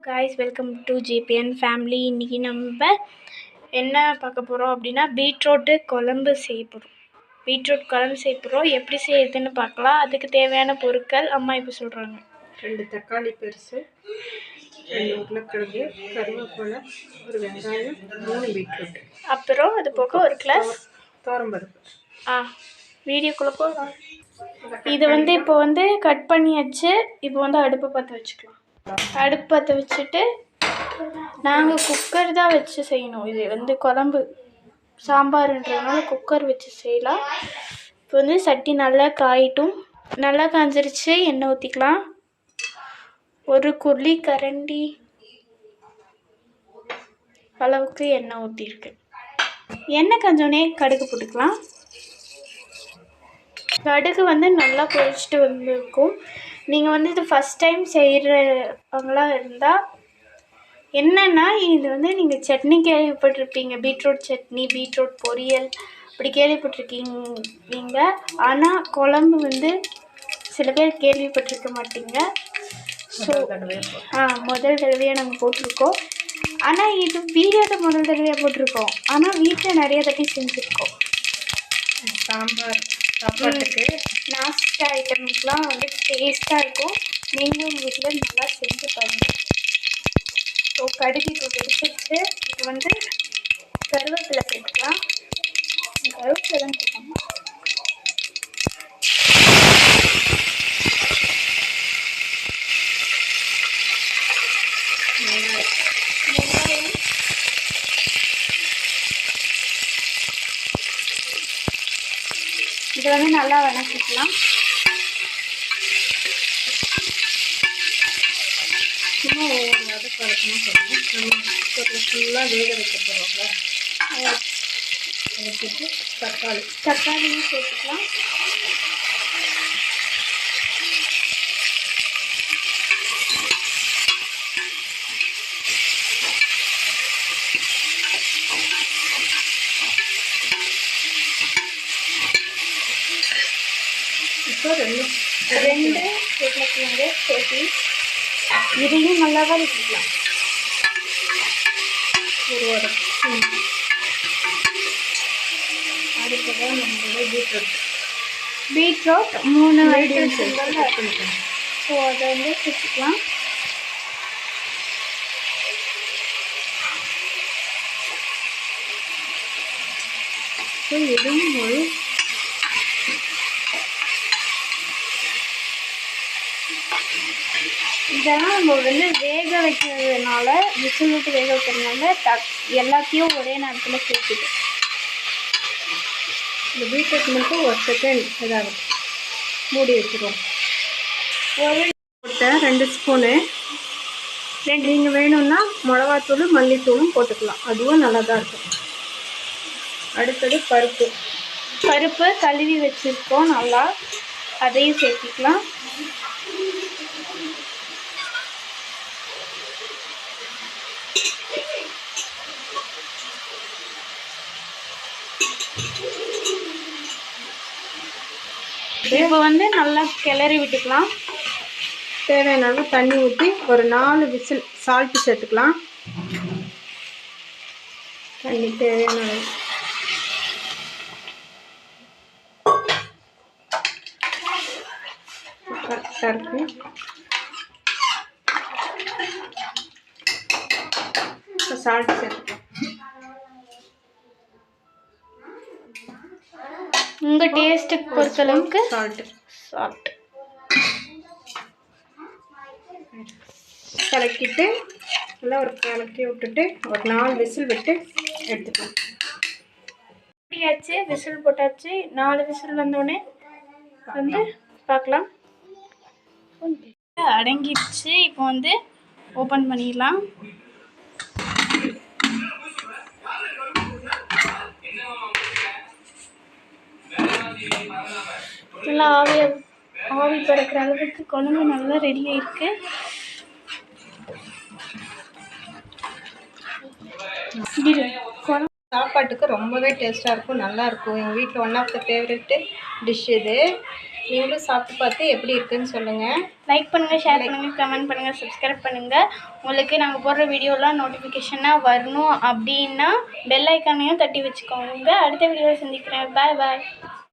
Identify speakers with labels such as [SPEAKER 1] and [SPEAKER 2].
[SPEAKER 1] guys, welcome to JPN family. இன்னைக்கு நம்ம என்ன பார்க்க போகிறோம் அப்படின்னா பீட்ரூட் குழம்பு செய்ய போகிறோம். எப்படி செய்யுதுன்னு பார்க்கலாம். அதுக்கு தேவையான பொருட்கள் அம்மா இப்போ சொல்கிறாங்க.
[SPEAKER 2] 2 தக்காளி பெருசு, 2 உருளைக்கிழங்கு, கருவேப்பிலை, ஒரு வெங்காயம், 3 பீட்ரூட்,
[SPEAKER 1] அப்புறம் அது போக ஒரு கிளாஸ்
[SPEAKER 2] தோரம்பருப்பு.
[SPEAKER 1] வீடியோக்குள்ளே போகலாம். இது இப்போ கட் பண்ணியாச்சு. இப்போ அடுப்பை பற்ற வச்சுக்கலாம். அடுப்பு பற்ற வச்சுட்டு நாங்கள் குக்கர் தான் வச்சு செய்யணும். இது குழம்பு சாம்பார்ன்றதுனால குக்கர் வச்சு செய்யலாம். இப்போ சட்டி நல்லா காயிட்டும். நல்லா காஞ்சிருச்சு. எண்ணெய் ஊற்றிக்கலாம். ஒரு குழி கரண்டி அளவுக்கு எண்ணெய் ஊற்றிருக்கு. எண்ணெய் காஞ்சோடனே கடுகு போட்டுக்கலாம். கடுகு நல்லா பொரிச்சிட்டு வந்துருக்கும். நீங்கள் இது ஃபஸ்ட் டைம் செய்கிறவங்களாக இருந்தால் என்னென்னா, இது நீங்கள் சட்னி கேள்விப்பட்டிருப்பீங்க. பீட்ரூட் சட்னி, பீட்ரூட் பொரியல் அப்படி கேள்விப்பட்டிருக்கீங்க. ஆனால் குழம்பு சில பேர் கேள்விப்பட்டிருக்க மாட்டீங்க. ஸோ முதல் தடவையாக நாங்கள் போட்டிருக்கோம். ஆனால் இது வீடியோவில் முதல் தடவையாக போட்டிருக்கோம். ஆனால் வீட்டில் நிறைய தட்டி செஞ்சுருக்கோம்.
[SPEAKER 2] சாம்பார் சாப்பாட்டுக்கு
[SPEAKER 1] நாஸ்டா ஐட்டம்ஸ்லாம் டேஸ்ட்டாக இருக்கும். நீங்களும் உங்கள் வீட்டில் நல்லா செஞ்சு பாருங்கள். ஸோ கடுகு இப்போ வெடிச்சிருச்சு. இப்போ கருவேப்பிலை சேர்த்துக்கலாம். கருவேப்பிலை தான் சேர்க்கணும். இது நல்லா வதக்கிக்கலாம்.
[SPEAKER 2] சும்மா வதக்க வதக்கணும் சொல்லுவோம். நம்ம ஃபுல்லாக வேக வைக்க போகிறோம்ல. வதக்கிட்டு
[SPEAKER 1] தக்காளியும் சேர்த்துக்கலாம்.
[SPEAKER 2] இப்போ 2
[SPEAKER 1] உருளைக்கிழங்கு சேர்த்து இதையும் நல்லா வதக்கிக்கலாம்.
[SPEAKER 2] ஒரு வதக்கு. அடுத்ததான் நம்மளோட
[SPEAKER 1] பீட்ரூட் 3 ஐட்டம் சேர்த்துக்கலாம். ஸோ அதை சேர்த்துக்கலாம்.
[SPEAKER 2] ஸோ இதுவும்
[SPEAKER 1] இதெல்லாம் நம்ம வேக வைக்கிறதுனால, விசில் விட்டு வேக வைக்கிறதுனால எல்லாத்தையும் ஒரே நேரத்தில் சேர்த்துட்டு
[SPEAKER 2] இந்த பீட்ரூட் மட்டும் ஒரு செகண்ட் ஏதாவது மூடி வச்சுருவோம்.
[SPEAKER 1] ஒரு
[SPEAKER 2] 2 ஸ்பூனு. நீங்கள் வேணும்னா மிளகாத்தூள் மல்லித்தூளும் போட்டுக்கலாம். அதுவும் நல்லா தான் இருக்கும். அடுத்தது
[SPEAKER 1] பருப்பு கழுவி வச்சுருக்கோம். நல்லா அதையும் சேர்த்திக்கலாம். இப்போ நல்லா கிளறி விட்டுக்கலாம்.
[SPEAKER 2] தேவையான அளவு தண்ணி ஊற்றி ஒரு 4 விசில் சால்ட்டு சேர்த்துக்கலாம். தண்ணி தேவையான அளவு. கரெக்டாக இருக்கு. இப்போ சால்ட்டு சேர்த்துக்கலாம்.
[SPEAKER 1] உங்கள் டேஸ்ட்டுக்கு பொறுத்தளவுக்கு
[SPEAKER 2] சால்ட் கலக்கிட்டு நல்லா ஒரு கலக்கி விட்டுட்டு ஒரு 4 விசில் விட்டு எடுத்துக்கலாம்.
[SPEAKER 1] விசில் போட்டாச்சு. 4 விசில் வந்தோடனே பார்க்கலாம். அடங்கிடுச்சு. இப்போ ஓப்பன் பண்ணிடலாம். நல்லா ஆவி பறக்கிற அளவுக்கு குழம்பு நல்லா ரெடியாக இருக்குது.
[SPEAKER 2] சாப்பாட்டுக்கு ரொம்பவே டேஸ்ட்டாக இருக்கும். நல்லாயிருக்கும். எங்கள் வீட்டில் one of the favourite dish இது. நீங்களும் சாப்பிட்டு பார்த்து எப்படி இருக்குன்னு சொல்லுங்கள்.
[SPEAKER 1] லைக் பண்ணுங்கள், ஷேர் பண்ணுங்கள், கமெண்ட் பண்ணுங்கள், சப்ஸ்கிரைப் பண்ணுங்கள். உங்களுக்கு நாங்கள் போடுற வீடியோலாம் நோட்டிஃபிகேஷனாக வரணும் அப்படின்னா பெல் ஐக்கானையும் தட்டி வச்சுக்கோங்க. அடுத்த வீடியோவில் சந்திக்கிறேன். பாய் பாய்.